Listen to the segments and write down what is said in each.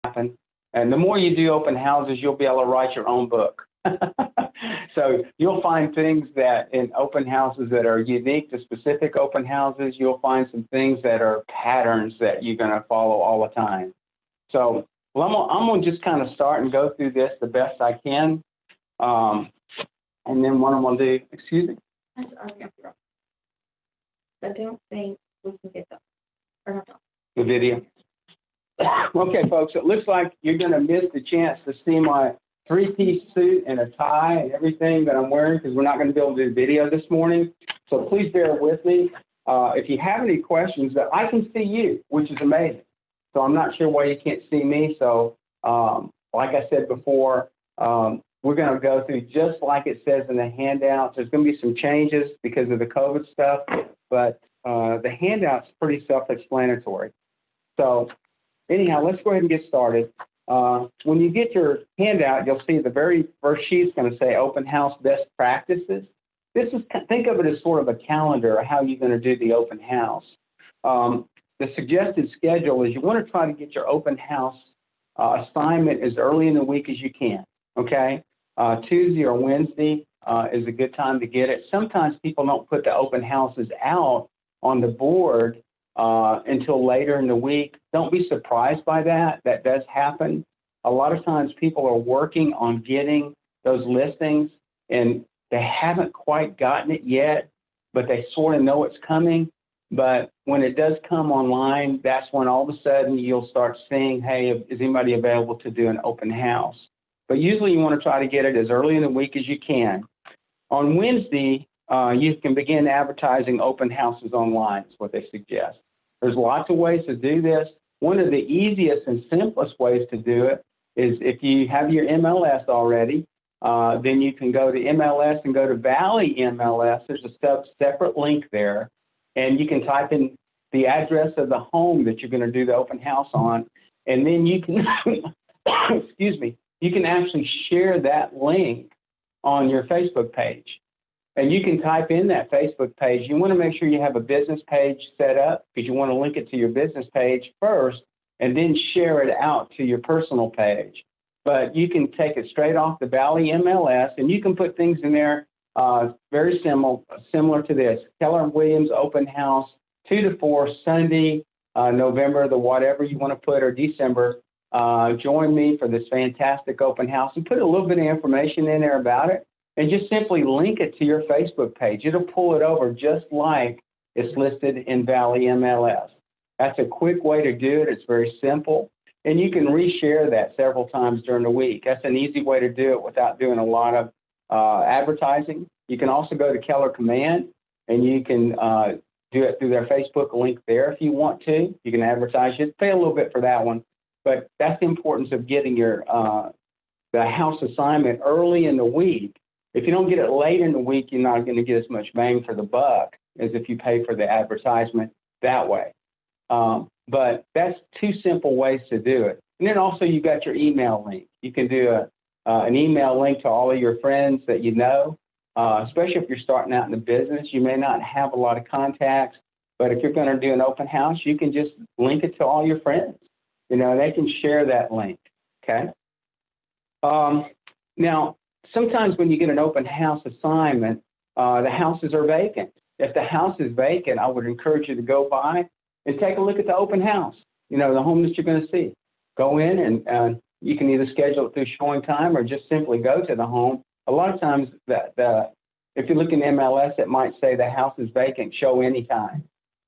happen. And the more you do open houses, you'll be able to write your own book. So you'll find things that in open houses that are unique to specific open houses. You'll find some things that are patterns that you're going to follow all the time. So I'm going to just kind of start and go through this the best I can. And then what I'm going to do, excuse me? I don't think we can get that. Or not. The video. Okay, folks, it looks like you're going to miss the chance to see my three-piece suit and a tie and everything that I'm wearing because we're not going to be able to do video this morning. So please bear with me. If you have any questions, that I can see you, which is amazing. So I'm not sure why you can't see me. So like I said before, we're going to go through just like it says in the handouts. There's going to be some changes because of the COVID stuff, but the handout's pretty self-explanatory. So anyhow, let's go ahead and get started. When you get your handout, you'll see the very first sheet's going to say open house best practices. Think of it as sort of a calendar of how you're going to do the open house. The suggested schedule is you want to try to get your open house assignment as early in the week as you can, okay? Tuesday or Wednesday is a good time to get it. Sometimes people don't put the open houses out on the board until later in the week. Don't be surprised by that. That does happen. A lot of times people are working on getting those listings and they haven't quite gotten it yet, but they sort of know it's coming. But when it does come online, that's when all of a sudden you'll start seeing, hey, is anybody available to do an open house? But usually you want to try to get it as early in the week as you can. On Wednesday, you can begin advertising open houses online, is what they suggest. There's lots of ways to do this. One of the easiest and simplest ways to do it is if you have your MLS already, then you can go to MLS and go to Valley MLS. There's a separate link there, and you can type in the address of the home that you're going to do the open house on, and then you can, excuse me, you can actually share that link on your Facebook page. And you can type in that Facebook page. You want to make sure you have a business page set up because you want to link it to your business page first and then share it out to your personal page. But you can take it straight off the Valley MLS and you can put things in there very similar to this. Keller Williams open house, 2 to 4, Sunday, November, the whatever you want to put, or December. Join me for this fantastic open house and put a little bit of information in there about it. And just simply link it to your Facebook page. It'll pull it over just like it's listed in Valley MLS. That's a quick way to do it. It's very simple. And you can reshare that several times during the week. That's an easy way to do it without doing a lot of advertising. You can also go to Keller Command, and you can do it through their Facebook link there if you want to. You can advertise. Just pay a little bit for that one. But that's the importance of getting your the house assignment early in the week. If you don't get it late in the week, you're not going to get as much bang for the buck as if you pay for the advertisement that way. But that's two simple ways to do it. And then also you've got your email link. You can do an email link to all of your friends that you know, especially if you're starting out in the business. You may not have a lot of contacts, but if you're going to do an open house, you can just link it to all your friends. You know, they can share that link, okay? Now, sometimes when you get an open house assignment, the houses are vacant. If the house is vacant, I would encourage you to go by and take a look at the open house, you know, the home that you're going to see. Go in and you can either schedule it through showing time or just simply go to the home. A lot of times, if you look in MLS, it might say the house is vacant, show anytime.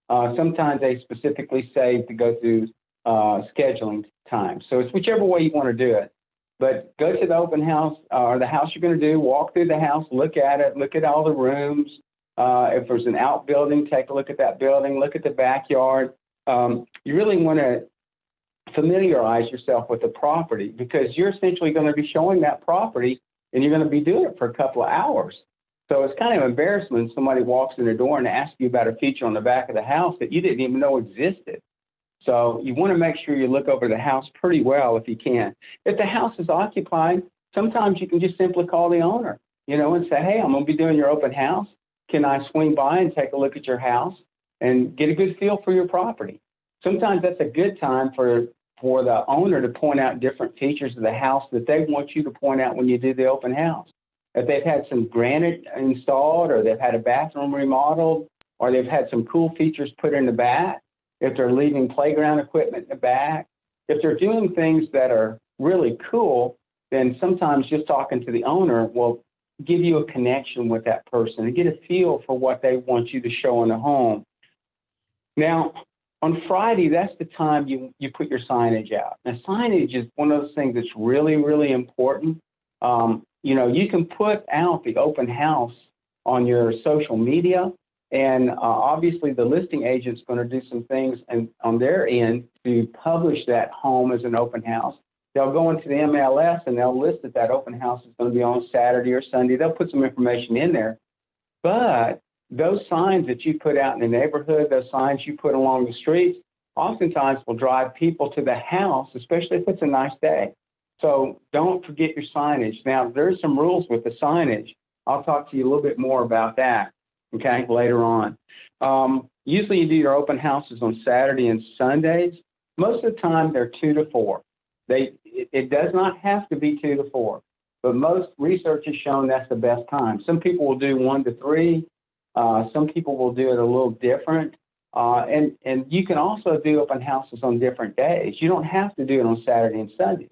Sometimes they specifically say to go through scheduling time. So it's whichever way you want to do it. But go to the open house or the house you're going to do, walk through the house, look at it, look at all the rooms. If there's an outbuilding, take a look at that building, look at the backyard. You really want to familiarize yourself with the property because you're essentially going to be showing that property and you're going to be doing it for a couple of hours. So it's kind of embarrassing when somebody walks in the door and asks you about a feature on the back of the house that you didn't even know existed. So you want to make sure you look over the house pretty well if you can. If the house is occupied, sometimes you can just simply call the owner, you know, and say, hey, I'm going to be doing your open house. Can I swing by and take a look at your house and get a good feel for your property? Sometimes that's a good time for for the owner to point out different features of the house that they want you to point out when you do the open house. If they've had some granite installed, or they've had a bathroom remodeled, or they've had some cool features put in the back, if they're leaving playground equipment in the back, if they're doing things that are really cool, then sometimes just talking to the owner will give you a connection with that person and get a feel for what they want you to show in the home. Now, on Friday, that's the time you put your signage out. Now, signage is one of those things that's really, really important. You know, you can put out the open house on your social media, and obviously the listing agent's going to do some things on their end to publish that home as an open house. They'll go into the MLS and they'll list that open house is going to be on Saturday or Sunday. They'll put some information in there. But those signs that you put out in the neighborhood, those signs you put along the streets, oftentimes will drive people to the house, especially if it's a nice day. So don't forget your signage. Now, there's some rules with the signage. I'll talk to you a little bit more about that, okay, later on. Usually you do your open houses on Saturday and Sundays. Most of the time, they're 2 to 4. It does not have to be 2 to 4, but most research has shown that's the best time. Some people will do 1 to 3. Some people will do it a little different. And you can also do open houses on different days. You don't have to do it on Saturday and Sunday.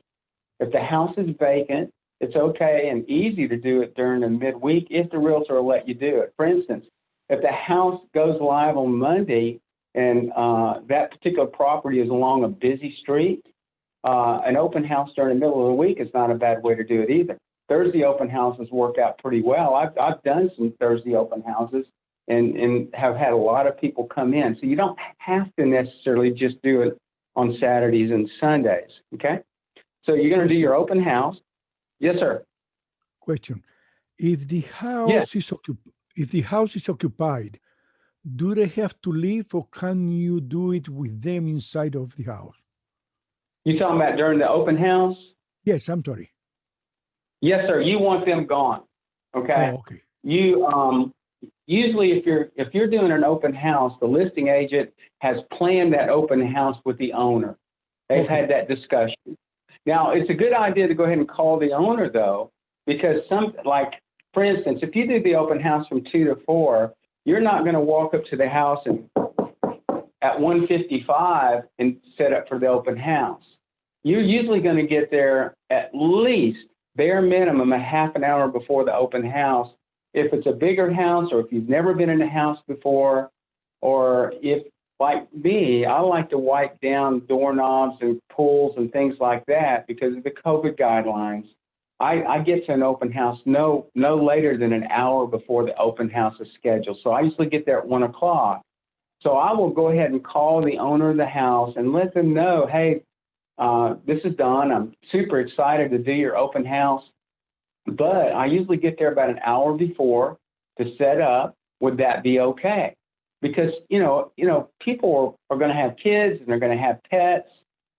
If the house is vacant, it's okay and easy to do it during the midweek if the realtor will let you do it. For instance, if the house goes live on Monday and that particular property is along a busy street, an open house during the middle of the week is not a bad way to do it either. Thursday open houses work out pretty well. I've done some Thursday open houses and have had a lot of people come in. So you don't have to necessarily just do it on Saturdays and Sundays, okay? So you're going to do your open house. Yes, sir. Question. If the house is occupied, do they have to leave, or can you do it with them inside of the house? You talking about during the open house? Yes, I'm sorry. Yes, sir. You want them gone. Okay. Oh, okay. You usually if you're doing an open house, the listing agent has planned that open house with the owner. They've had that discussion. Now, it's a good idea to go ahead and call the owner, though, because for instance, if you do the open house from 2 to 4, you're not going to walk up to the house and at 1:55 and set up for the open house. You're usually going to get there at least bare minimum a half an hour before the open house. If it's a bigger house, or if you've never been in a house before, or if, like me, I like to wipe down doorknobs and pulls and things like that because of the COVID guidelines. I get to an open house no later than an hour before the open house is scheduled. So I usually get there at 1 o'clock. So I will go ahead and call the owner of the house and let them know, hey, this is Don. I'm super excited to do your open house, but I usually get there about an hour before to set up. Would that be okay? Because, you know, people are going to have kids and they're going to have pets.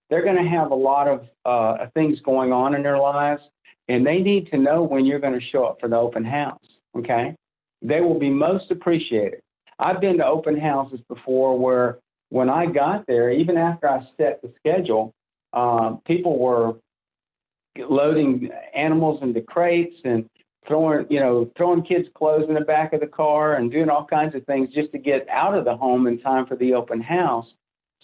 They're going to have a lot of things going on in their lives, and they need to know when you're going to show up for the open house, okay? They will be most appreciated. I've been to open houses before where when I got there, even after I set the schedule, people were loading animals into crates and throwing kids' clothes in the back of the car and doing all kinds of things just to get out of the home in time for the open house.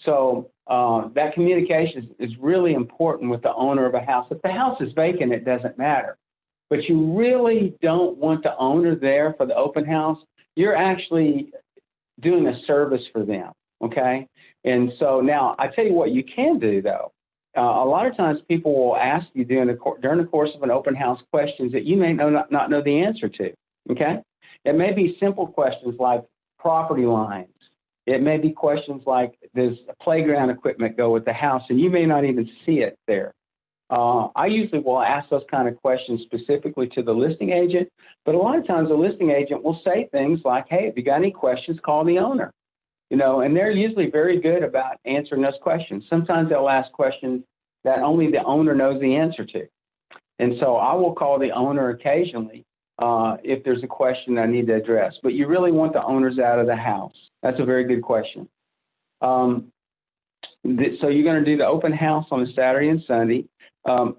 So that communication is really important with the owner of a house. If the house is vacant, it doesn't matter. But you really don't want the owner there for the open house. You're actually doing a service for them, okay? And so now I tell you what you can do, though. A lot of times people will ask you during the course of an open house questions that you may not know the answer to, okay? It may be simple questions like property lines. It may be questions like, does playground equipment go with the house? And you may not even see it there. I usually will ask those kind of questions specifically to the listing agent, but a lot of times the listing agent will say things like, hey, if you got any questions, call the owner. And they're usually very good about answering those questions. Sometimes they'll ask questions that only the owner knows the answer to. And so I will call the owner occasionally if there's a question I need to address. But you really want the owners out of the house. That's a very good question. So you're going to do the open house on a Saturday and Sunday. Now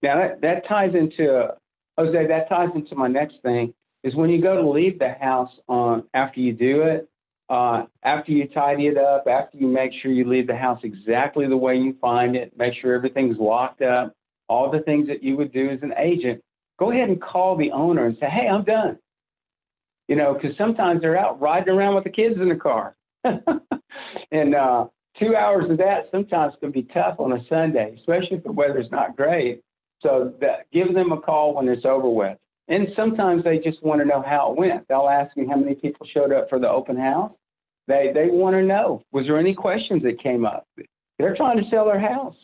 that ties into, Jose, that ties into my next thing, is when you go to leave the house after you do it, after you tidy it up, after you make sure you leave the house exactly the way you find it, make sure everything's locked up, all the things that you would do as an agent, go ahead and call the owner and say, hey, I'm done. You know, because sometimes they're out riding around with the kids in the car. And 2 hours of that sometimes can be tough on a Sunday, especially if the weather's not great. So give them a call when it's over with. And sometimes they just want to know how it went. They'll ask me how many people showed up for the open house. They want to know, was there any questions that came up? They're trying to sell their house.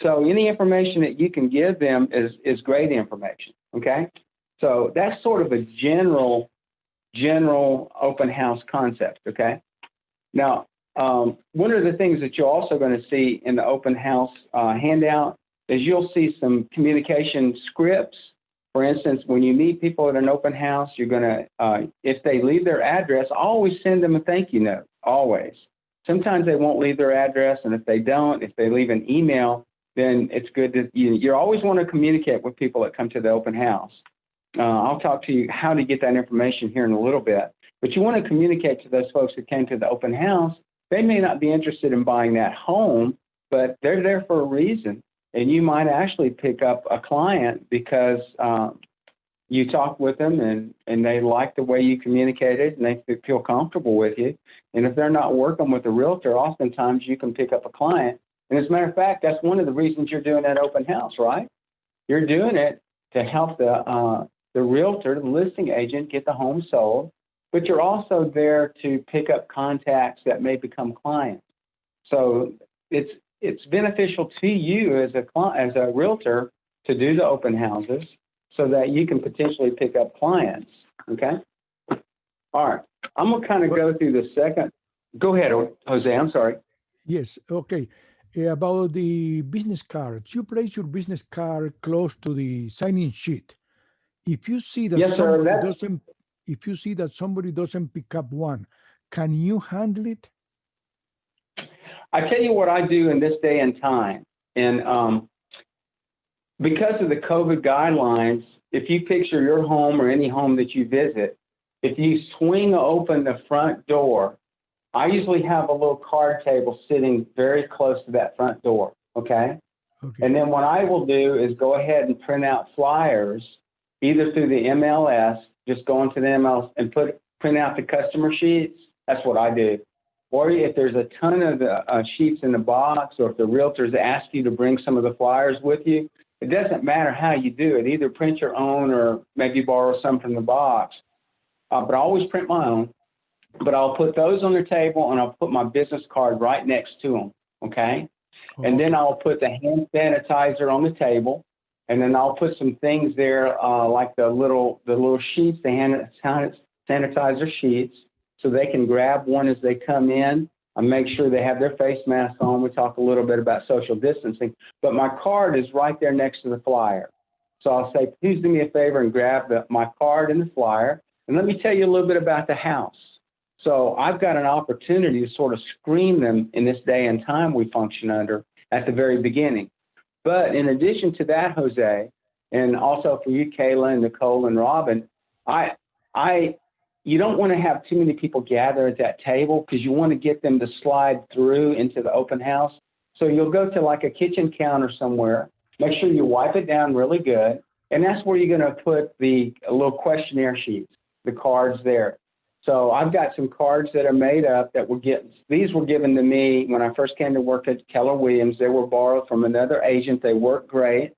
So any information that you can give them is great information, okay? So that's sort of a general open house concept, okay? Now, one of the things that you're also going to see in the open house handout is you'll see some communication scripts. For instance, when you meet people at an open house, you're going to, if they leave their address, always send them a thank you note, always. Sometimes they won't leave their address, and if they don't, if they leave an email, then it's good that you always want to communicate with people that come to the open house. I'll talk to you how to get that information here in a little bit. But you want to communicate to those folks who came to the open house. They may not be interested in buying that home, but they're there for a reason. And you might actually pick up a client because you talked with them and they like the way you communicated and they feel comfortable with you. And if they're not working with a realtor, oftentimes you can pick up a client. And as a matter of fact, that's one of the reasons you're doing that open house, right? You're doing it to help the realtor, the listing agent, get the home sold, but you're also there to pick up contacts that may become clients. So it's beneficial to you as a realtor to do the open houses so that you can potentially pick up clients, okay? All right, I'm gonna kind of go through the second. Go ahead, Jose, I'm sorry. Yes, okay. About the business cards, you place your business card close to the sign-in sheet. If you see that Yes, sir, if you see that somebody doesn't pick up one, can you handle it? I tell you what I do in this day and time, and because of the COVID guidelines, if you picture your home or any home that you visit, if you swing open the front door, I usually have a little card table sitting very close to that front door, okay? And then what I will do is go ahead and print out flyers, either through the MLS, just go into the MLS and print out the customer sheets. That's what I do. Or if there's a ton of sheets in the box, or if the realtors ask you to bring some of the flyers with you, it doesn't matter how you do it. Either print your own or maybe borrow some from the box. But I always print my own. But I'll put those on the table and I'll put my business card right next to them, okay? And then I'll put the hand sanitizer on the table, and then I'll put some things there like the little sheets, the hand sanitizer sheets, so they can grab one as they come in. I make sure they have their face mask on. We talk a little bit about social distancing, but my card is right there next to the flyer. So I'll say, please do me a favor and grab my card and the flyer. And let me tell you a little bit about the house. So I've got an opportunity to sort of screen them in this day and time we function under at the very beginning. But in addition to that, Jose, and also for you, Kayla and Nicole and Robin, you don't want to have too many people gather at that table because you want to get them to slide through into the open house. So you'll go to like a kitchen counter somewhere, make sure you wipe it down really good, and that's where you're going to put the little questionnaire sheets, the cards there. So I've got some cards that are made up that these were given to me when I first came to work at Keller Williams. They were borrowed from another agent. They work great.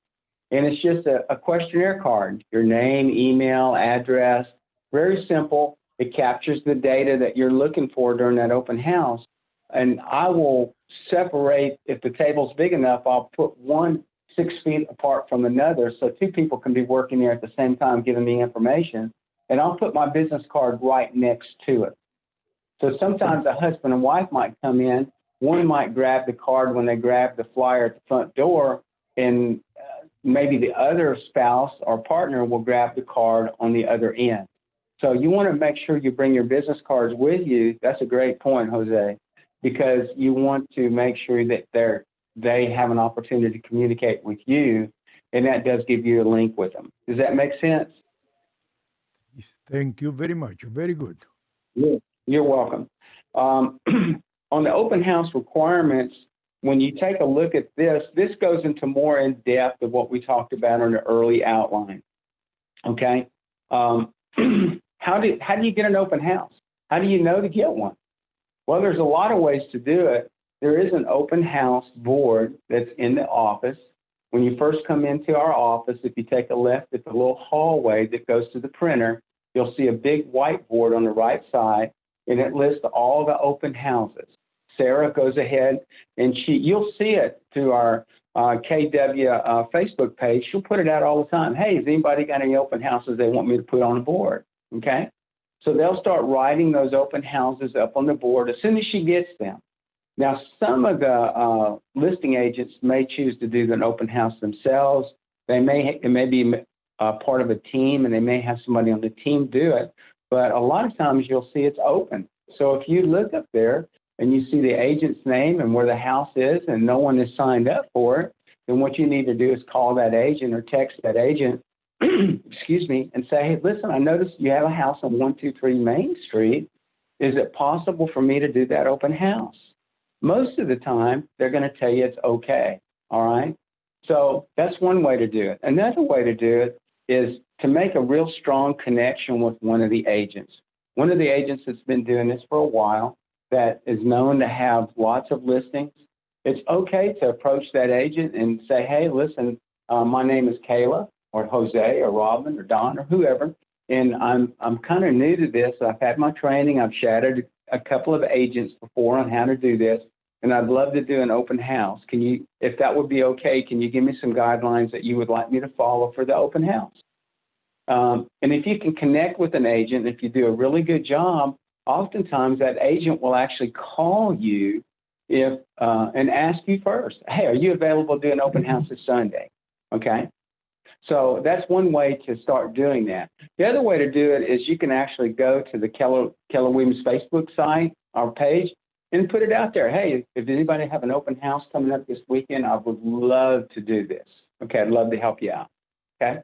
And it's just a questionnaire card, your name, email, address, very simple. It captures the data that you're looking for during that open house. And I will separate, if the table's big enough, I'll put one 6 feet apart from another so two people can be working there at the same time giving me information. And I'll put my business card right next to it. So sometimes a husband and wife might come in. One might grab the card when they grab the flyer at the front door, and maybe the other spouse or partner will grab the card on the other end. So you want to make sure you bring your business cards with you. That's a great point, Jose. because you want to make sure that they have an opportunity to communicate with you, and that does give you a link with them. Does that make sense? Thank you very much. Very good. Yeah. You're welcome. On the open house requirements, when you take a look at this goes into more in depth of what we talked about on the early outline. Okay. How do you get an open house? How do you know to get one? Well, there's a lot of ways to do it. There is an open house board that's in the office. When you first come into our office, if you take a left at the little hallway that goes to the printer, you'll see a big whiteboard on the right side, and it lists all the open houses. Sarah goes ahead and you'll see it through our KW Facebook page. She'll put it out all the time. Hey, has anybody got any open houses they want me to put on the board? Okay. So they'll start writing those open houses up on the board as soon as she gets them. Now, some of the listing agents may choose to do an open house themselves. It may be part of a team, and they may have somebody on the team do it. But a lot of times you'll see it's open. So if you look up there and you see the agent's name and where the house is and no one is signed up for it, then what you need to do is call that agent or text that agent, excuse me, and say, hey, listen, I noticed you have a house on 123 Main Street. Is it possible for me to do that open house? Most of the time, they're going to tell you it's okay, all right? So that's one way to do it. Another way to do it is to make a real strong connection with one of the agents. One of the agents that's been doing this for a while that is known to have lots of listings, it's okay to approach that agent and say, hey, listen, my name is Kayla or Jose or Robin or Don or whoever, and I'm kind of new to this. I've had my training. I've shadowed a couple of agents before on how to do this, and I'd love to do an open house. Can you, if that would be okay, can you give me some guidelines that you would like me to follow for the open house? And if you can connect with an agent, if you do a really good job, oftentimes that agent will actually call you and ask you first, hey, are you available to do an open house this Sunday? Okay. So that's one way to start doing that. The other way to do it is you can actually go to the Keller Williams Facebook site, our page, and put it out there. Hey, if anybody have an open house coming up this weekend, I would love to do this. Okay, I'd love to help you out. Okay.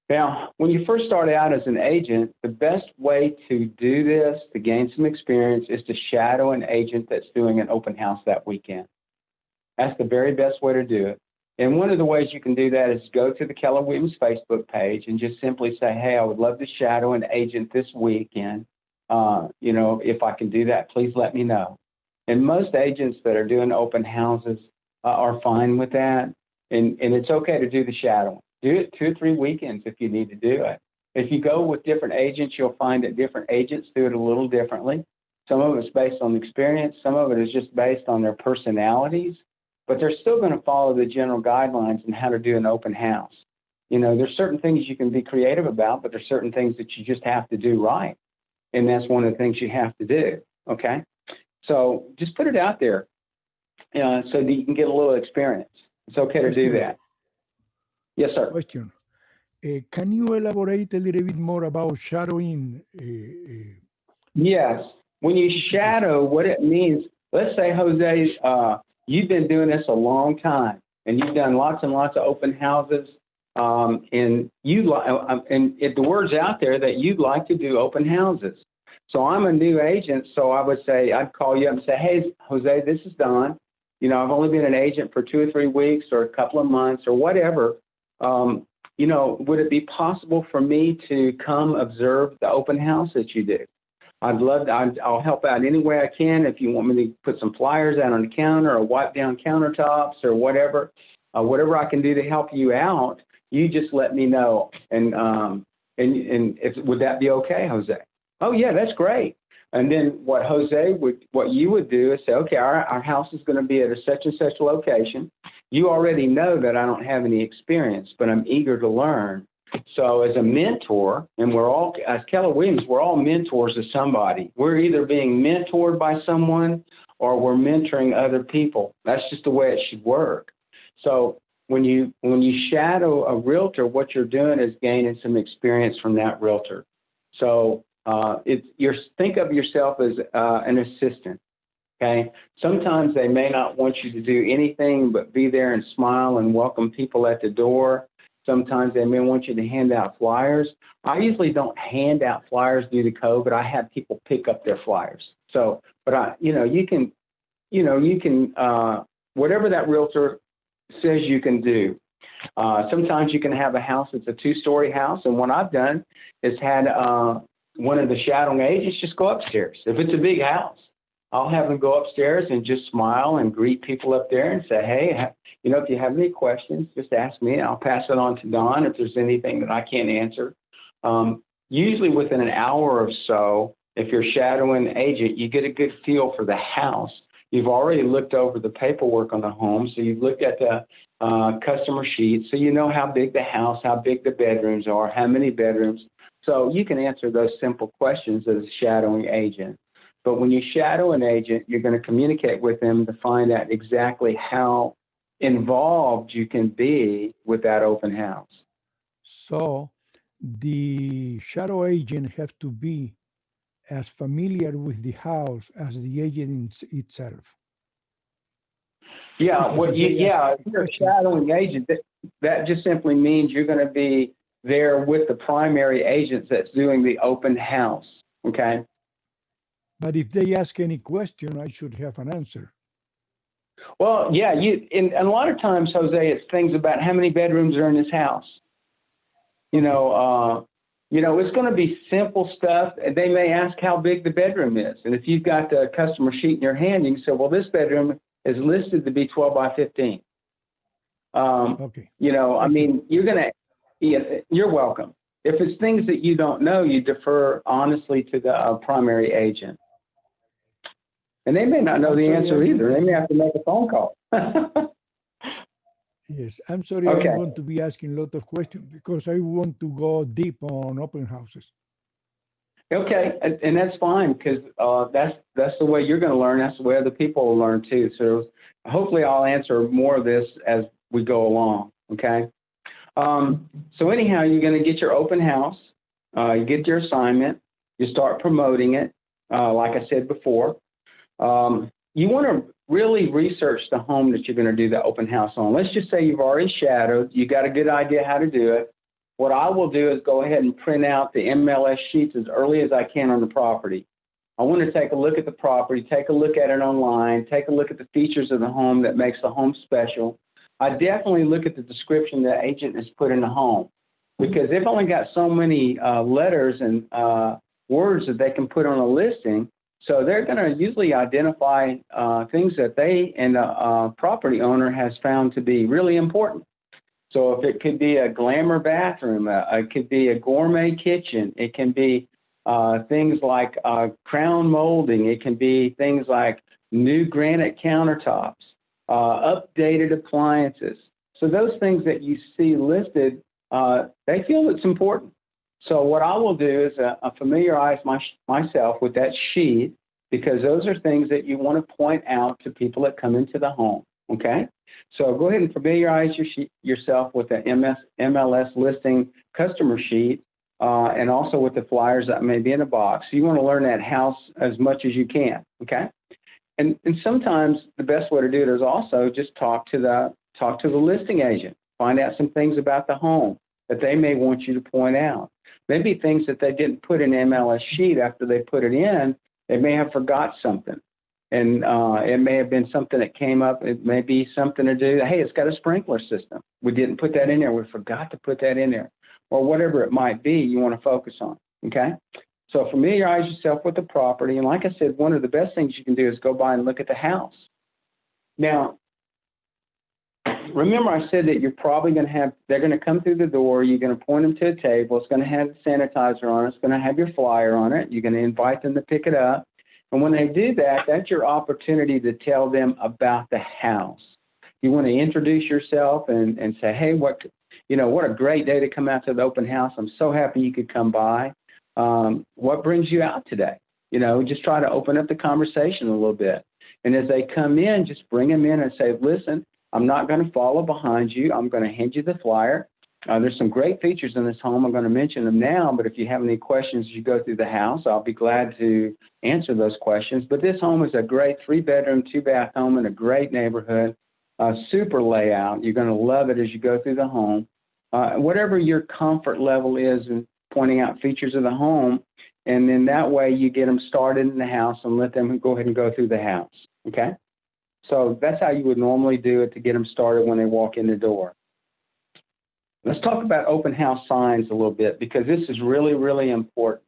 Now, when you first start out as an agent, the best way to do this, to gain some experience, is to shadow an agent that's doing an open house that weekend. That's the very best way to do it. And one of the ways you can do that is go to the Keller Williams Facebook page and just simply say, hey, I would love to shadow an agent this weekend. If I can do that, please let me know. And most agents that are doing open houses are fine with that. And it's okay to do the shadowing. Do it 2 or 3 weekends if you need to do it. If you go with different agents, you'll find that different agents do it a little differently. Some of it's based on experience. Some of it is just based on their personalities. But they're still going to follow the general guidelines on how to do an open house. There's certain things you can be creative about, but there's certain things that you just have to do right. And that's one of the things you have to do, okay? So just put it out there so that you can get a little experience. It's okay to do that. Yes, sir. Question. Can you elaborate a little bit more about shadowing? Yes. When you shadow, what it means, let's say, Jose, you've been doing this a long time, and you've done lots and lots of open houses, and the word's out there that you'd like to do open houses. So I'm a new agent, so I would say, I'd call you up and say, hey, Jose, this is Don. I've only been an agent for 2 or 3 weeks or a couple of months or whatever. Would it be possible for me to come observe the open house that you do? I'll help out any way I can. If you want me to put some flyers out on the counter or wipe down countertops or whatever I can do to help you out, you just let me know. And would that be okay, Jose? Oh yeah, that's great. And then what you would do is say, okay, our house is going to be at a such and such location. You already know that I don't have any experience, but I'm eager to learn. So as a mentor, and as Keller Williams, we're all mentors of somebody. We're either being mentored by someone or we're mentoring other people. That's just the way it should work. So when you shadow a realtor, what you're doing is gaining some experience from that realtor. So think of yourself as an assistant. Okay. Sometimes they may not want you to do anything but be there and smile and welcome people at the door. Sometimes they may want you to hand out flyers. I usually don't hand out flyers due to COVID. I have people pick up their flyers. So, but you can, whatever that realtor says you can do. Sometimes you can have a house that's a 2-story house. And what I've done is had one of the shadowing agents just go upstairs. If it's a big house, I'll have them go upstairs and just smile and greet people up there and say, hey, if you have any questions, just ask me. I'll pass it on to Don if there's anything that I can't answer. Usually within an hour or so, if you're shadowing an agent, you get a good feel for the house. You've already looked over the paperwork on the home, so you've looked at the customer sheet, so you know how big the house, how big the bedrooms are, how many bedrooms. So you can answer those simple questions as a shadowing agent. But when you shadow an agent, you're going to communicate with them to find out exactly how involved you can be with that open house. So the shadow agent have to be as familiar with the house as the agent itself. Yeah, if you're a shadowing agent, that just simply means you're going to be there with the primary agent that's doing the open house, okay? But if they ask any question, I should have an answer. Well, yeah, and a lot of times, Jose, it's things about how many bedrooms are in this house. It's going to be simple stuff. They may ask how big the bedroom is. And if you've got the customer sheet in your hand, you can say, well, this bedroom is listed to be 12 by 15. Okay. You're welcome. If it's things that you don't know, you defer honestly to the primary agent. And they may not know the answer either. They may have to make a phone call. Yes, I'm sorry. Okay. I'm going to be asking a lot of questions because I want to go deep on open houses. Okay, and that's fine because that's the way you're going to learn. That's the way other people will learn too. So hopefully I'll answer more of this as we go along, okay? So anyhow, you're going to get your open house. You get your assignment. You start promoting it, like I said before. You want to really research the home that you're going to do the open house on. Let's just say you've already shadowed. You got a good idea how to do it. What I will do is go ahead and print out the MLS sheets as early as I can on the property. I want to take a look at the property, take a look at it online, take a look at the features of the home that makes the home special. I definitely look at the description the agent has put in the home because they've only got so many letters and words that they can put on a listing. So they're going to usually identify things that they and the property owner has found to be really important. So if it could be a glamour bathroom, it could be a gourmet kitchen, it can be things like crown molding, it can be things like new granite countertops, updated appliances. So those things that you see listed, they feel it's important. So what I will do is familiarize myself with that sheet because those are things that you want to point out to people that come into the home, okay? So go ahead and familiarize yourself with the MLS listing customer sheet and also with the flyers that may be in a box. So you want to learn that house as much as you can, okay? And sometimes the best way to do it is also just talk to the listing agent, find out some things about the home that they may want you to point out. Maybe things that they didn't put in the MLS sheet after they put it in, they may have forgot something. And it may have been something that came up. It may be something to do. Hey, it's got a sprinkler system. We didn't put that in there. We forgot to put that in there. Or whatever it might be you want to focus on, okay? So familiarize yourself with the property. And like I said, one of the best things you can do is go by and look at the house. Now, remember I said that you're probably going to have, they're going to come through the door. You're going to point them to a table. It's going to have the sanitizer on it. It's going to have your flyer on it. You're going to invite them to pick it up. And when they do that, that's your opportunity to tell them about the house. You want to introduce yourself and say, hey, what a great day to come out to the open house. I'm so happy you could come by. What brings you out today? Just try to open up the conversation a little bit. And as they come in, just bring them in and say, listen, I'm not going to follow behind you. I'm going to hand you the flyer. There's some great features in this home. I'm going to mention them now, but if you have any questions as you go through the house, I'll be glad to answer those questions. But this home is a great 3-bedroom, 2-bath home in a great neighborhood, super layout. You're going to love it as you go through the home. Whatever your comfort level is in pointing out features of the home, and then that way you get them started in the house and let them go ahead and go through the house, okay? So that's how you would normally do it to get them started when they walk in the door. Let's talk about open house signs a little bit, because this is really, really important.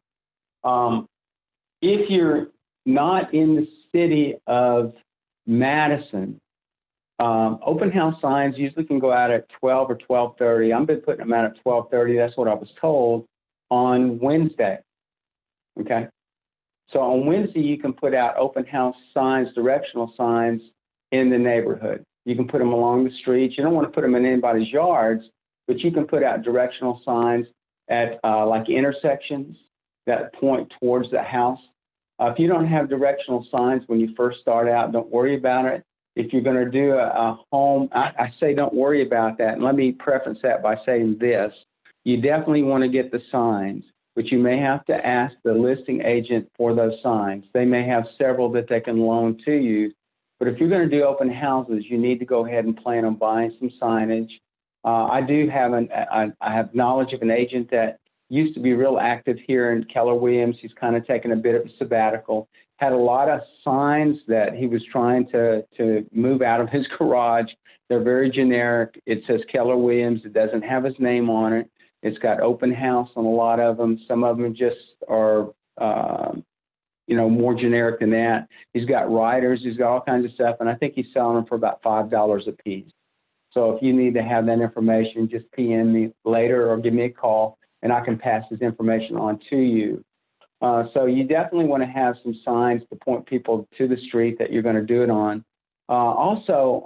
If you're not in the city of Madison, open house signs usually can go out at 12 or 12:30. I've been putting them out at 12:30. That's what I was told on Wednesday. Okay. So on Wednesday, you can put out open house signs, directional signs in the neighborhood. You can put them along the streets. You don't want to put them in anybody's yards, but you can put out directional signs at like intersections that point towards the house. If you don't have directional signs when you first start out, don't worry about it. If you're going to do a home, I say don't worry about that. And let me preface that by saying this. You definitely want to get the signs, but you may have to ask the listing agent for those signs. They may have several that they can loan to you. But if you're going to do open houses, you need to go ahead and plan on buying some signage. I have knowledge of an agent that used to be real active here in Keller Williams. He's kind of taken a bit of a sabbatical. Had a lot of signs that he was trying to move out of his garage. They're very generic. It says Keller Williams. It doesn't have his name on it. It's got open house on a lot of them. Some of them just are, more generic than that. He's got riders. He's got all kinds of stuff. And I think he's selling them for about $5 a piece. So if you need to have that information, just PM me later or give me a call, and I can pass this information on to you. So you definitely want to have some signs to point people to the street that you're going to do it on. Also,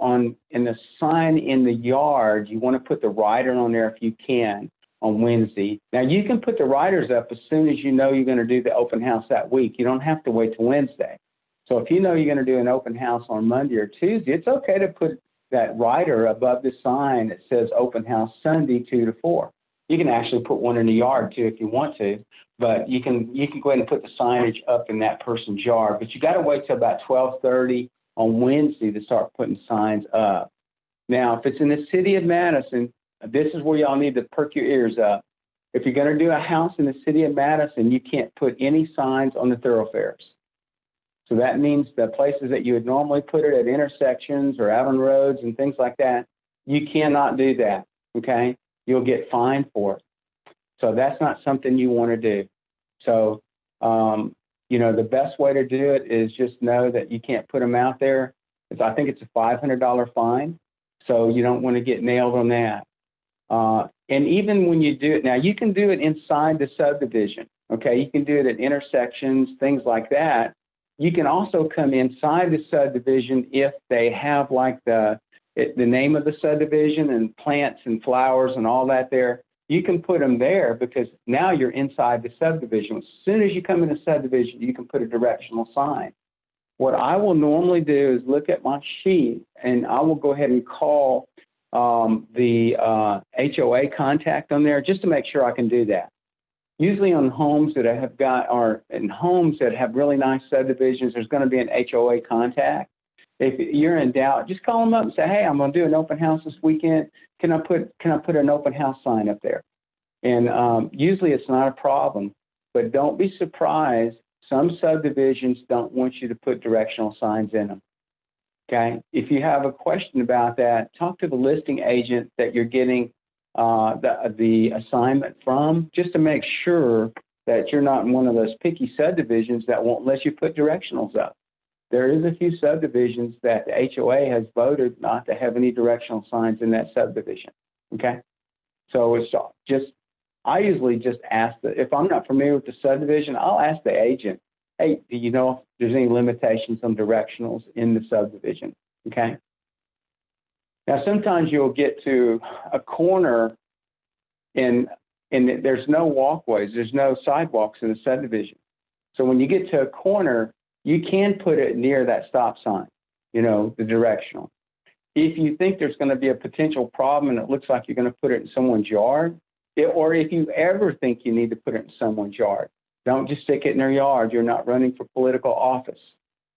in the sign in the yard, you want to put the rider on there if you can on Wednesday. Now, you can put the riders up as soon as you know you're going to do the open house that week. You don't have to wait till Wednesday. So if you know you're going to do an open house on Monday or Tuesday, it's okay to put that rider above the sign that says open house Sunday 2 to 4. You can actually put one in the yard too if you want to, but you can go ahead and put the signage up in that person's yard. But you got to wait till about 12:30 on Wednesday to start putting signs up. Now, if it's in the city of Madison, this is where y'all need to perk your ears up. If you're going to do a house in the city of Madison, you can't put any signs on the thoroughfares. So that means the places that you would normally put it at intersections or out on roads and things like that, you cannot do that, okay? You'll get fined for it. So that's not something you want to do. So, the best way to do it is just know that you can't put them out there. I think it's a $500 fine. So you don't want to get nailed on that. And even when you do it, now you can do it inside the subdivision, okay? You can do it at intersections, things like that. You can also come inside the subdivision if they have like the name of the subdivision and plants and flowers and all that there. You can put them there because now you're inside the subdivision. As soon as you come in the subdivision, you can put a directional sign. What I will normally do is look at my sheet and I will go ahead and call the HOA contact on there just to make sure I can do that. Usually on homes that in homes that have really nice subdivisions, there's going to be an HOA contact. If you're in doubt, just call them up and say, hey, I'm going to do an open house this weekend. Can I put an open house sign up there? And usually it's not a problem, but don't be surprised. Some subdivisions don't want you to put directional signs in them. Okay. If you have a question about that, talk to the listing agent that you're getting the assignment from, just to make sure that you're not in one of those picky subdivisions that won't let you put directionals up. There is a few subdivisions that the HOA has voted not to have any directional signs in that subdivision. Okay. So it's I usually just ask if I'm not familiar with the subdivision, I'll ask the agent, hey, do you know if there's any limitations on directionals in the subdivision? Okay. Now, sometimes you'll get to a corner and there's no walkways, there's no sidewalks in the subdivision. So when you get to a corner, you can put it near that stop sign, the directional. if you think there's going to be a potential problem and it looks like you're going to put it in someone's yard, or if you ever think you need to put it in someone's yard, don't just stick it in their yard. You're not running for political office.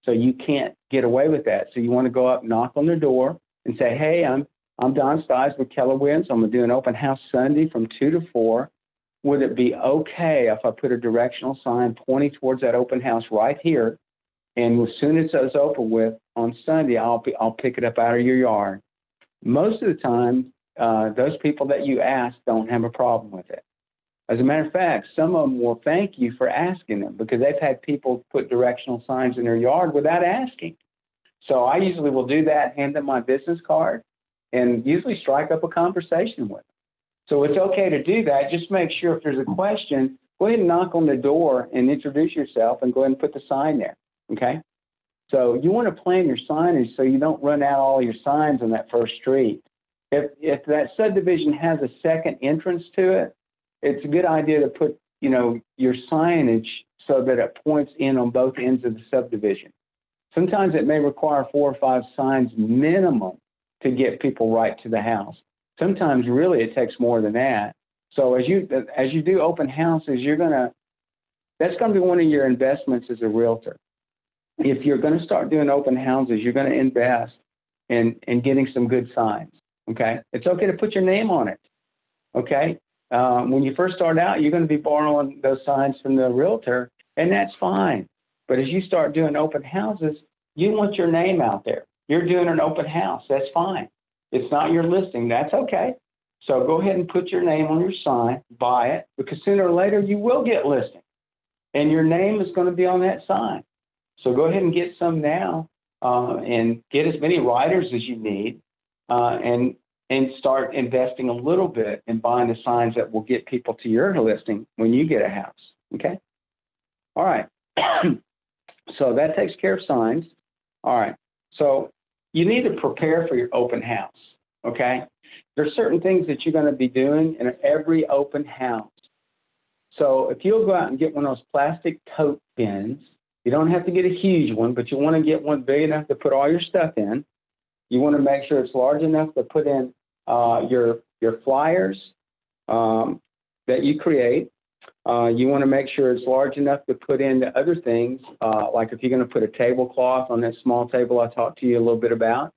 So you can't get away with that. So you want to go up, knock on their door and say, hey, I'm Don Stiles with Keller Williams. I'm going to do an open house Sunday from 2 to 4. Would it be okay if I put a directional sign pointing towards that open house right here? And as soon as it's over with on Sunday, I'll pick it up out of your yard. Most of the time, those people that you ask don't have a problem with it. As a matter of fact, some of them will thank you for asking them because they've had people put directional signs in their yard without asking. So I usually will do that, hand them my business card, and usually strike up a conversation with them. So it's okay to do that. Just make sure if there's a question, go ahead and knock on the door and introduce yourself and go ahead and put the sign there, okay? So you want to plan your signage so you don't run out all your signs on that first street. If that subdivision has a second entrance to it, it's a good idea to put, your signage so that it points in on both ends of the subdivision. Sometimes it may require 4 or 5 signs minimum to get people right to the house. Sometimes really it takes more than that. So as you do open houses, that's going to be one of your investments as a realtor. If you're going to start doing open houses, you're going to invest in getting some good signs. Okay, it's okay to put your name on it. Okay, when you first start out, you're going to be borrowing those signs from the realtor, and that's fine. But as you start doing open houses, you want your name out there. You're doing an open house. That's fine. It's not your listing. That's okay. So go ahead and put your name on your sign, buy it, because sooner or later you will get listing, and your name is going to be on that sign. So go ahead and get some now and get as many writers as you need and start investing a little bit in buying the signs that will get people to your listing when you get a house. Okay? All right. So that takes care of signs. All right. So you need to prepare for your open house. Okay? There's certain things that you're going to be doing in every open house. So if you'll go out and get one of those plastic tote bins, you don't have to get a huge one, but you want to get one big enough to put all your stuff in. You want to make sure it's large enough to put in your flyers that you create. You want to make sure it's large enough to put in the other things, like if you're going to put a tablecloth on that small table I talked to you a little bit about.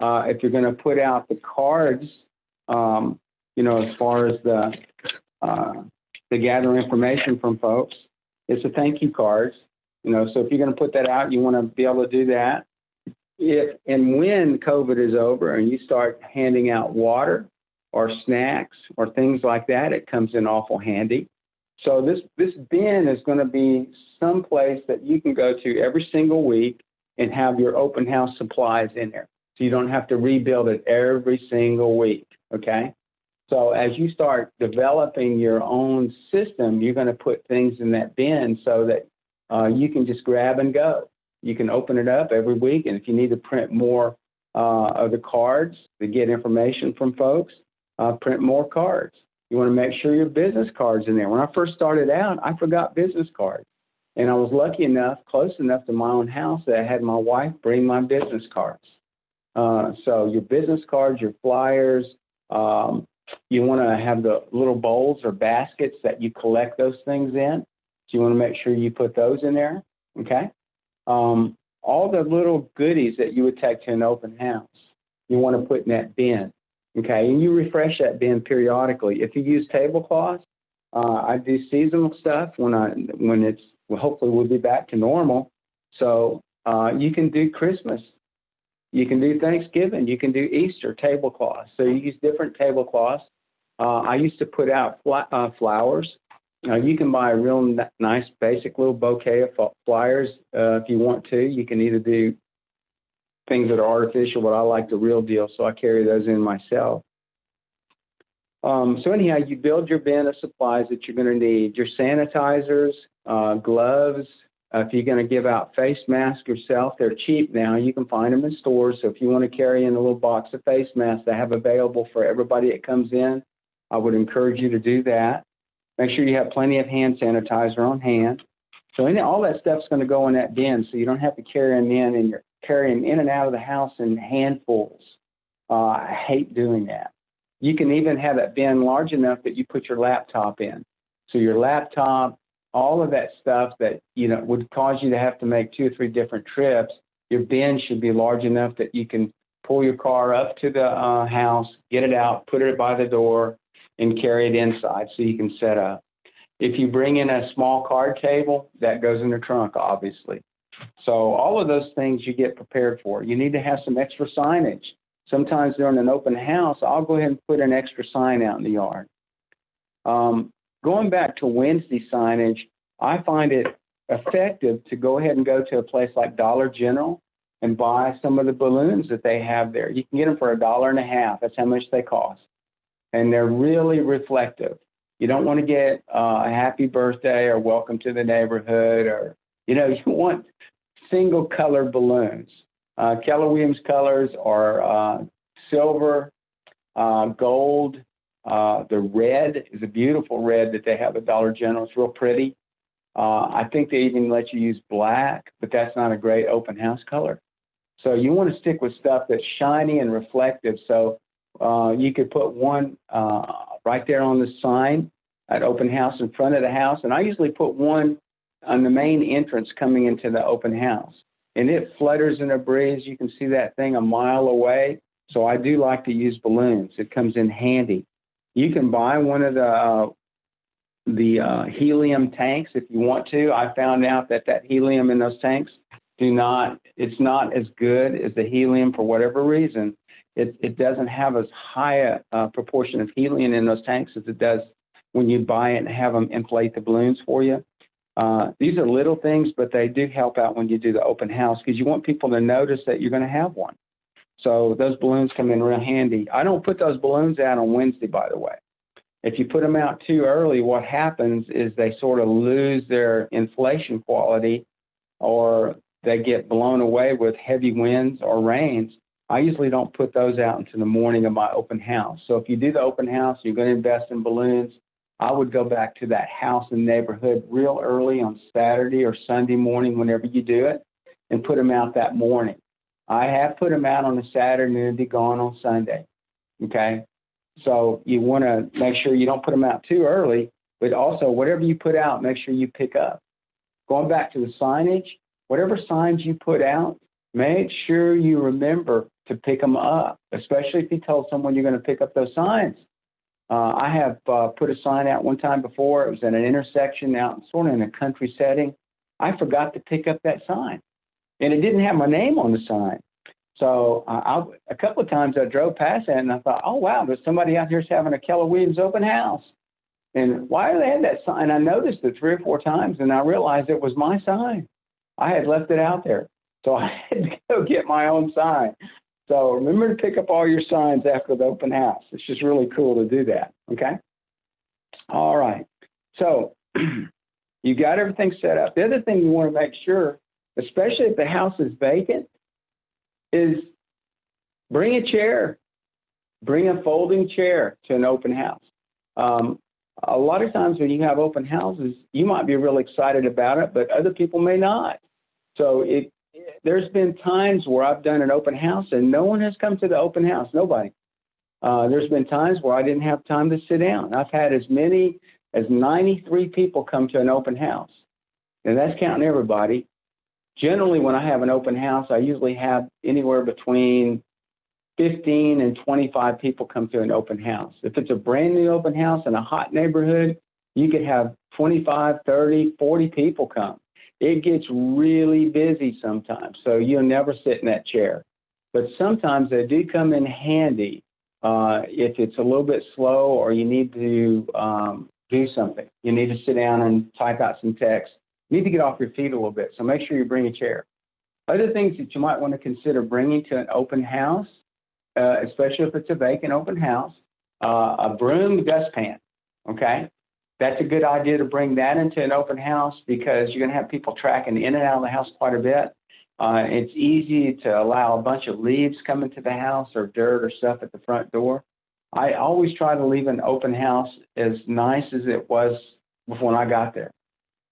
If you're going to put out the cards, as far as the gather information from folks, it's the thank you cards. So if you're going to put that out, you want to be able to do that. If and when COVID is over and you start handing out water or snacks or things like that, it comes in awful handy. So this bin is going to be someplace that you can go to every single week and have your open house supplies in there. So you don't have to rebuild it every single week, okay? So as you start developing your own system, you're going to put things in that bin so that you can just grab and go. You can open it up every week, and if you need to print more of the cards to get information from folks, print more cards. You want to make sure your business card's in there. When I first started out, I forgot business cards, and I was lucky enough, close enough to my own house, that I had my wife bring my business cards. So your business cards, your flyers, you want to have the little bowls or baskets that you collect those things in. So you want to make sure you put those in there, okay? All the little goodies that you would take to an open house, you want to put in that bin, okay? And you refresh that bin periodically. If you use tablecloths, I do seasonal stuff when it's, well, hopefully we'll be back to normal. So you can do Christmas, you can do Thanksgiving, you can do Easter tablecloths. So you use different tablecloths. I used to put out flowers. You can buy a real nice basic little bouquet of flyers if you want to. You can either do things that are artificial, but I like the real deal, so I carry those in myself. So anyhow, you build your bin of supplies that you're going to need. Your sanitizers, gloves. If you're going to give out face masks yourself, they're cheap now. You can find them in stores. So if you want to carry in a little box of face masks they have available for everybody that comes in, I would encourage you to do that. Make sure you have plenty of hand sanitizer on hand. So all that stuff's going to go in that bin, so you don't have to carry them in, and you're carrying in and out of the house in handfuls. I hate doing that. You can even have that bin large enough that you put your laptop in. So your laptop, all of that stuff that, would cause you to have to make 2 or 3 different trips, your bin should be large enough that you can pull your car up to the house, get it out, put it by the door, and carry it inside so you can set up. If you bring in a small card table, that goes in the trunk, obviously. So all of those things you get prepared for. You need to have some extra signage. Sometimes during an open house, I'll go ahead and put an extra sign out in the yard. Going back to Wednesday signage, I find it effective to go ahead and go to a place like Dollar General and buy some of the balloons that they have there. You can get them for $1.50. That's how much they cost. And they're really reflective. You don't want to get a happy birthday or welcome to the neighborhood, or, you want single color balloons. Keller Williams colors are silver, gold. The red is a beautiful red that they have at Dollar General. It's real pretty. I think they even let you use black, but that's not a great open house color. So you want to stick with stuff that's shiny and reflective. So you could put one right there on the sign at open house in front of the house. And I usually put one on the main entrance coming into the open house. And it flutters in a breeze. You can see that thing a mile away. So I do like to use balloons. It comes in handy. You can buy one of the helium tanks if you want to. I found out that helium in those tanks it's not as good as the helium for whatever reason. It doesn't have as high a proportion of helium in those tanks as it does when you buy it and have them inflate the balloons for you. These are little things, but they do help out when you do the open house because you want people to notice that you're going to have one. So those balloons come in real handy. I don't put those balloons out on Wednesday, by the way. If you put them out too early, what happens is they sort of lose their inflation quality, or they get blown away with heavy winds or rains. I usually don't put those out until the morning of my open house. So if you do the open house, you're going to invest in balloons, I would go back to that house and neighborhood real early on Saturday or Sunday morning, whenever you do it, and put them out that morning. I have put them out on a Saturday and be gone on Sunday. Okay. So you want to make sure you don't put them out too early, but also whatever you put out, make sure you pick up. Going back to the signage, whatever signs you put out, make sure you remember to pick them up, especially if you told someone you're going to pick up those signs. I have put a sign out one time before. It was at an intersection out sort of in a country setting. I forgot to pick up that sign, and it didn't have my name on the sign. So a couple of times I drove past that, and I thought, oh, wow, there's somebody out here's having a Keller Williams open house. And why do they have that sign? I noticed it 3 or 4 times, and I realized it was my sign. I had left it out there. So I had to go get my own sign. So remember to pick up all your signs after the open house. It's just really cool to do that, okay? All right. So you got everything set up. The other thing you want to make sure, especially if the house is vacant, is bring a chair. Bring a folding chair to an open house. A lot of times when you have open houses, you might be real excited about it, but other people may not. So there's been times where I've done an open house and no one has come to the open house, nobody. There's been times where I didn't have time to sit down. I've had as many as 93 people come to an open house, and that's counting everybody. Generally, when I have an open house, I usually have anywhere between 15 and 25 people come to an open house. If it's a brand new open house in a hot neighborhood, you could have 25, 30, 40 people come. It gets really busy sometimes, so you'll never sit in that chair. But sometimes they do come in handy if it's a little bit slow or you need to do something. You need to sit down and type out some text. You need to get off your feet a little bit, so make sure you bring a chair. Other things that you might want to consider bringing to an open house, especially if it's a vacant open house, a broom dustpan, okay? That's a good idea to bring that into an open house because you're going to have people tracking in and out of the house quite a bit. It's easy to allow a bunch of leaves come into the house or dirt or stuff at the front door. I always try to leave an open house as nice as it was before I got there.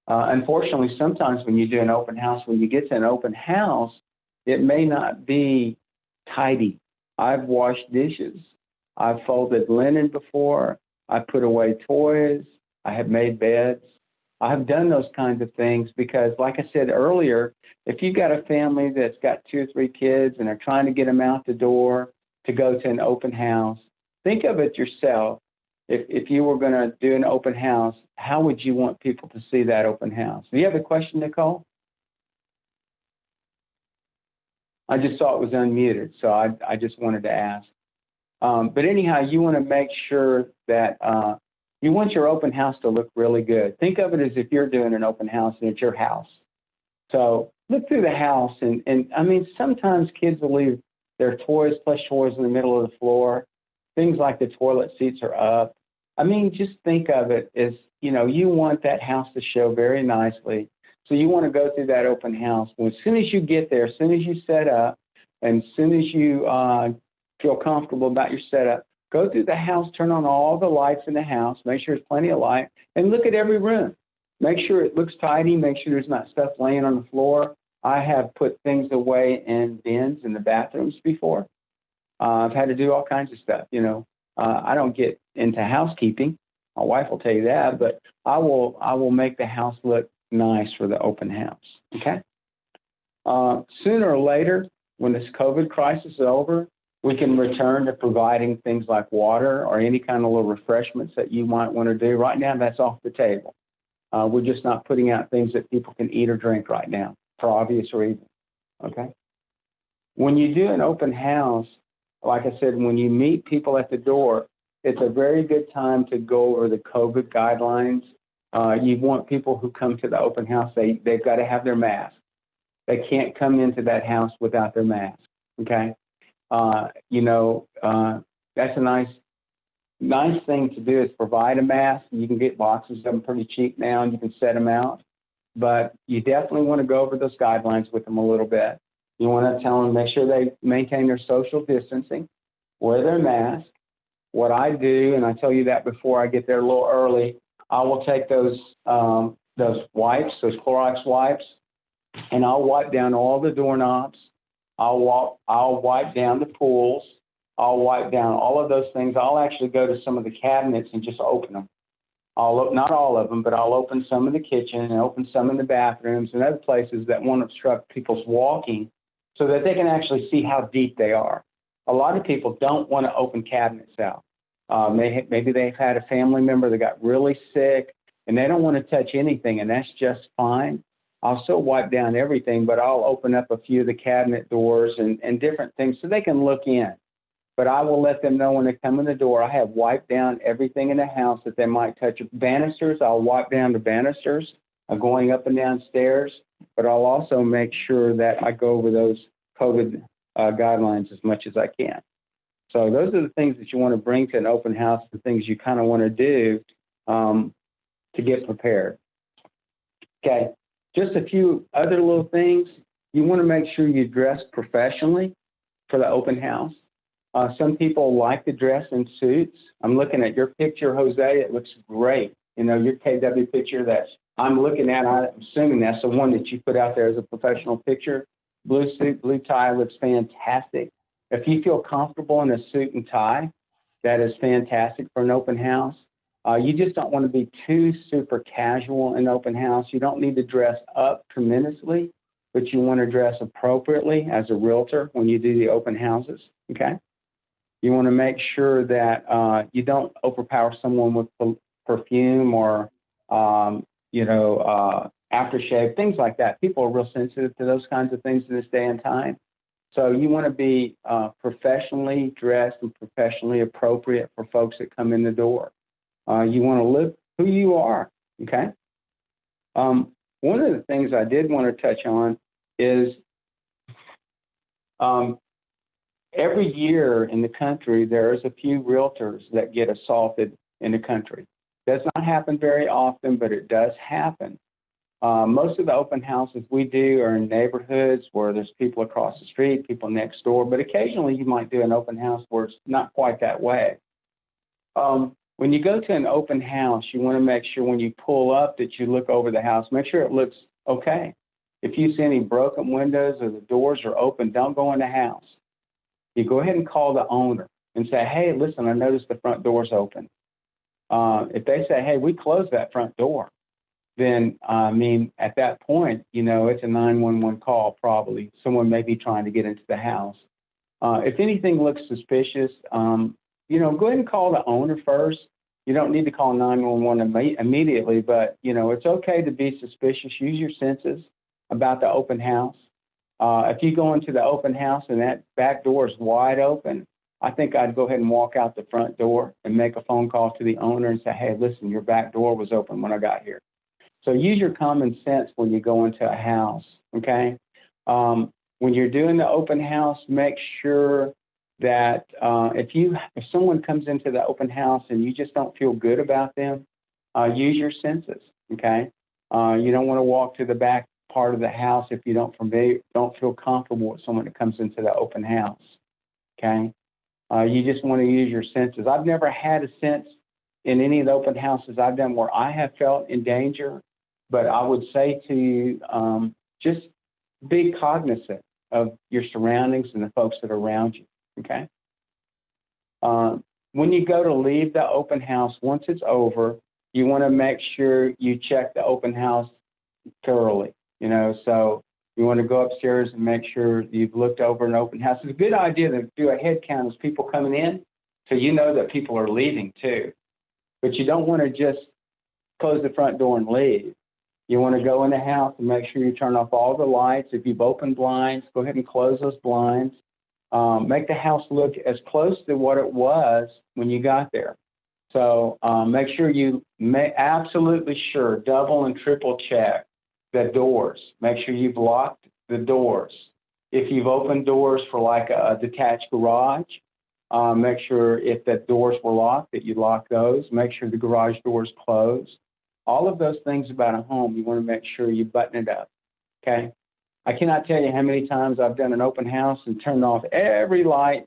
Unfortunately, sometimes when you do an open house, when you get to an open house, it may not be tidy. I've washed dishes. I've folded linen before. I put away toys. I have made beds. I have done those kinds of things because, like I said earlier, if you've got a family that's got 2 or 3 kids and are trying to get them out the door to go to an open house, think of it yourself. If you were going to do an open house, how would you want people to see that open house? Do you have a question, Nicole? I just saw it was unmuted, so I just wanted to ask. But anyhow, you want to make sure that you want your open house to look really good. Think of it as if you're doing an open house and it's your house. So look through the house, and I mean, sometimes kids will leave their toys, plush toys in the middle of the floor. Things like the toilet seats are up. I mean, just think of it as, you know, you want that house to show very nicely. So you want to go through that open house. Well, as soon as you get there, as soon as you set up, and as soon as you feel comfortable about your setup, go through the house, turn on all the lights in the house, make sure there's plenty of light, and look at every room. Make sure it looks tidy. Make sure there's not stuff laying on the floor. I have put things away in bins in the bathrooms before. I've had to do all kinds of stuff, you know. I don't get into housekeeping. My wife will tell you that, but I will make the house look nice for the open house, okay? Sooner or later, when this COVID crisis is over, we can return to providing things like water or any kind of little refreshments that you might want to do. Right now, that's off the table. We're just not putting out things that people can eat or drink right now for obvious reasons, okay? When you do an open house, like I said, when you meet people at the door, it's a very good time to go over the COVID guidelines. You want people who come to the open house, they've got to have their mask. They can't come into that house without their mask, okay? You know, that's a nice thing to do is provide a mask. You can get boxes of them pretty cheap now, and you can set them out. But you definitely want to go over those guidelines with them a little bit. You want to tell them, make sure they maintain their social distancing, wear their mask. What I do, and I tell you that before I get there a little early, I will take those wipes, those Clorox wipes, and I'll wipe down all the doorknobs. I'll wipe down the pools. I'll wipe down all of those things. I'll actually go to some of the cabinets and just open them. Not all of them, but I'll open some in the kitchen and open some in the bathrooms and other places that won't obstruct people's walking so that they can actually see how deep they are. A lot of people don't want to open cabinets out. Maybe they've had a family member that got really sick and they don't want to touch anything, and that's just fine. I'll still wipe down everything, but I'll open up a few of the cabinet doors and different things so they can look in. But I will let them know when they come in the door, I have wiped down everything in the house that they might touch. Banisters, I'll wipe down the banisters going up and down stairs, but I'll also make sure that I go over those COVID guidelines as much as I can. So those are the things that you want to bring to an open house, the things you kind of want to do to get prepared. Okay, just a few other little things. You want to make sure you dress professionally for the open house. Some people like to dress in suits. I'm looking at your picture, Jose. It looks great. You know, your KW picture that I'm looking at, I'm assuming that's the one that you put out there as a professional picture. Blue suit, blue tie looks fantastic. If you feel comfortable in a suit and tie, that is fantastic for an open house. You just don't want to be too super casual in open house. You don't need to dress up tremendously, but you want to dress appropriately as a realtor when you do the open houses, okay? You want to make sure that you don't overpower someone with perfume or, aftershave, things like that. People are real sensitive to those kinds of things in this day and time. So you want to be professionally dressed and professionally appropriate for folks that come in the door. You want to live who you are, okay? One of the things I did want to touch on is every year in the country, there's a few realtors that get assaulted in the country. Does not happen very often, but it does happen. Most of the open houses we do are in neighborhoods where there's people across the street, people next door, but occasionally you might do an open house where it's not quite that way. When you go to an open house, you want to make sure when you pull up that you look over the house, make sure it looks okay. If you see any broken windows or the doors are open, don't go in the house. you go ahead and call the owner and say, hey, listen, I noticed the front door's open. If they say, hey, we closed that front door, then, I mean, at that point, you know, it's a 911 call probably. Someone may be trying to get into the house. If anything looks suspicious, you know, go ahead and call the owner first. You don't need to call 911 immediately, but, you know, it's okay to be suspicious. Use your senses about the open house. If you go into the open house and that back door is wide open, I think I'd go ahead and walk out the front door and make a phone call to the owner and say, hey, listen, your back door was open when I got here. So use your common sense when you go into a house, okay? When you're doing the open house, make sure that if someone comes into the open house and you just don't feel good about them, use your senses, okay? You don't want to walk to the back part of the house if you don't feel comfortable with someone that comes into the open house, okay? You just want to use your senses. I've never had a sense in any of the open houses I've done where I have felt in danger, but I would say to you, just be cognizant of your surroundings and the folks that are around you, okay? When you go to leave the open house, once it's over, you want to make sure you check the open house thoroughly, you know, so you want to go upstairs and make sure you've looked over an open house. It's a good idea to do a head count as people coming in, so you know that people are leaving too. But you don't want to just close the front door and leave. You want to go in the house and make sure you turn off all the lights. If you've opened blinds, go ahead and close those blinds. Make the house look as close to what it was when you got there. So make sure you absolutely sure, double and triple check the doors. Make sure you've locked the doors. If you've opened doors for like a detached garage, make sure if the doors were locked that you lock those. Make sure the garage doors closed. All of those things about a home, you want to make sure you button it up, okay? I cannot tell you how many times I've done an open house and turned off every light,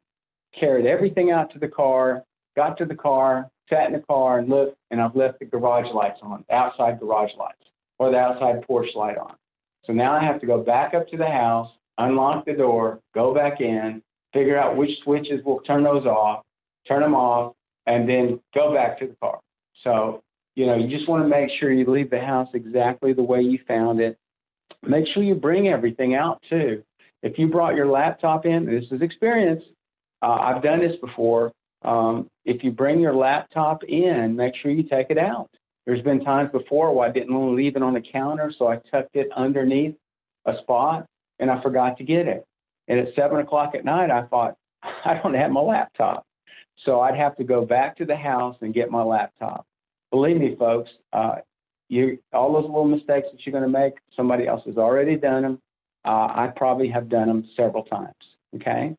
carried everything out to the car, got to the car, sat in the car and looked, and I've left the garage lights on, the outside garage lights, or the outside porch light on. So now I have to go back up to the house, unlock the door, go back in, figure out which switches will turn those off, turn them off, and then go back to the car. So, you know, you just want to make sure you leave the house exactly the way you found it. Make sure you bring everything out too. If you brought your laptop in, this is experience. I've done this before. If you bring your laptop in, make sure you take it out. There's been times before where I didn't want to leave it on the counter, so I tucked it underneath a spot and I forgot to get it. And at 7 o'clock at night, I thought, I don't have my laptop. So I'd have to go back to the house and get my laptop. Believe me, folks, all those little mistakes that you're going to make, somebody else has already done them. I probably have done them several times, okay?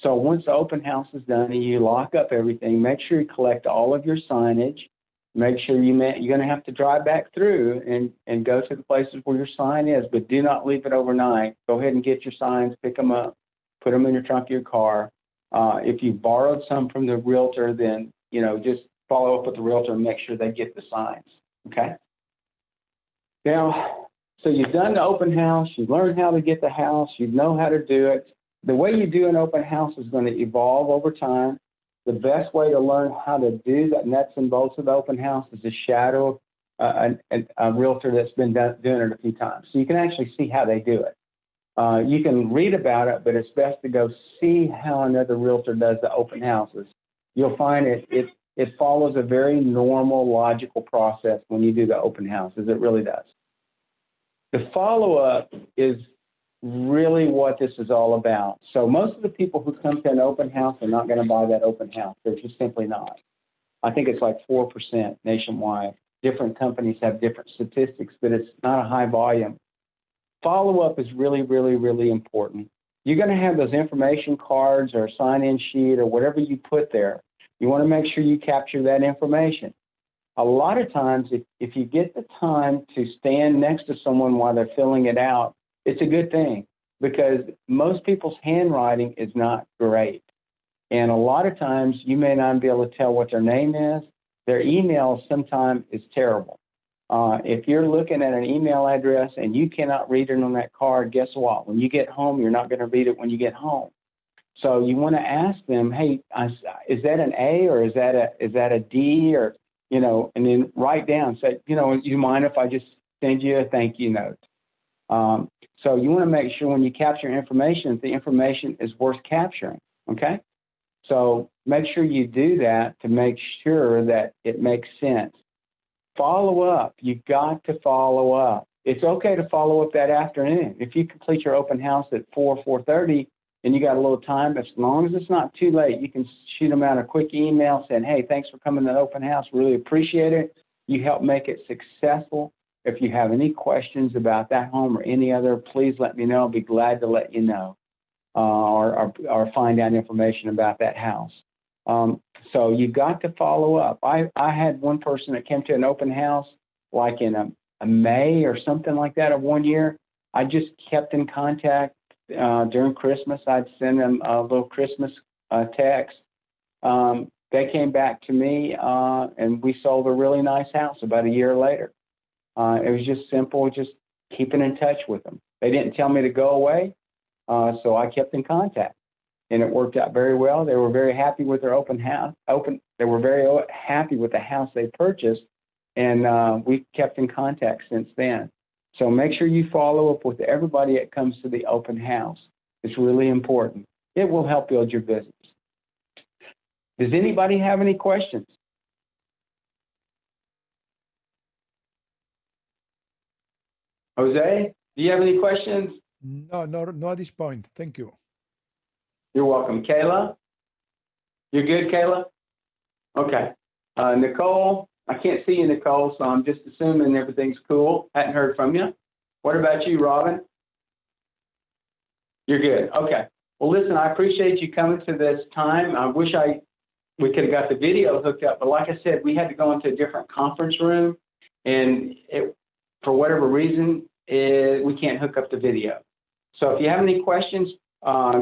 So once the open house is done and you lock up everything, make sure you collect all of your signage. Make sure you're going to have to drive back through and go to the places where your sign is, but do not leave it overnight. Go ahead and get your signs, pick them up, put them in your trunk of your car. If you borrowed some from the realtor, then, you know, just follow up with the realtor and make sure they get the signs, okay? Now, so you've done the open house, you've learned how to get the house, you know how to do it. The way you do an open house is going to evolve over time. The best way to learn how to do the nuts and bolts of the open house is to shadow a realtor that's been doing it a few times. So you can actually see how they do it. You can read about it, but it's best to go see how another realtor does the open houses. You'll find it follows a very normal, logical process when you do the open houses. It really does. The follow-up is really what this is all about. So most of the people who come to an open house are not going to buy that open house. They're just simply not. I think it's like 4% nationwide. Different companies have different statistics, but it's not a high volume. Follow-up is really, really, really important. You're going to have those information cards or sign-in sheet or whatever you put there. You want to make sure you capture that information. A lot of times, if you get the time to stand next to someone while they're filling it out, it's a good thing because most people's handwriting is not great. And a lot of times you may not be able to tell what their name is. Their email sometimes is terrible. If you're looking at an email address and you cannot read it on that card, guess what? When you get home, you're not going to read it when you get home. So you want to ask them, hey, is that an A or is that a D, or, you know, and then write down, say, you know, you mind if I just send you a thank you note? So you want to make sure when you capture information, the information is worth capturing. Okay. So make sure you do that to make sure that it makes sense. Follow up. You've got to follow up. It's okay to follow up that afternoon. If you complete your open house at 4:30 and you got a little time, as long as it's not too late, you can shoot them out a quick email saying, hey, thanks for coming to the open house. Really appreciate it. You help make it successful. If you have any questions about that home or any other, please let me know. I'll be glad to let you know or find out information about that house. So you've got to follow up. I had one person that came to an open house like in a May or something like that of one year. I just kept in contact during Christmas. I'd send them a little Christmas text. They came back to me and we sold a really nice house about a year later. It was just simple, just keeping in touch with them. They didn't tell me to go away, so I kept in contact. And it worked out very well. They were very happy with their open house. They were very happy with the house they purchased, and we've kept in contact since then. So make sure you follow up with everybody that comes to the open house. It's really important. It will help build your business. Does anybody have any questions? Jose, do you have any questions? No, no at this point. Thank you. You're welcome. Kayla? You're good, Kayla? Okay. Nicole, I can't see you, Nicole, so I'm just assuming everything's cool. Hadn't heard from you. What about you, Robin? You're good. Okay. Well, listen, I appreciate you coming to this time. I wish we could have got the video hooked up, but like I said, we had to go into a different conference room, and for whatever reason, we can't hook up the video. So if you have any questions,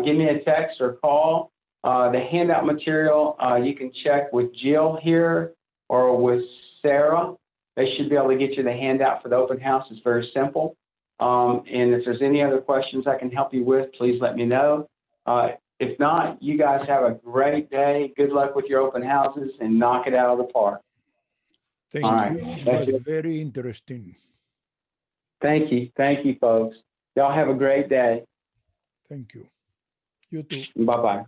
give me a text or call. The handout material, you can check with Jill here or with Sarah. They should be able to get you the handout for the open house. It's very simple. And if there's any other questions I can help you with, please let me know. If not, you guys have a great day. Good luck with your open houses and knock it out of the park. Thank All you. right. It was very interesting. Thank you. Thank you, folks. Y'all have a great day. Thank you. You too. Bye-bye.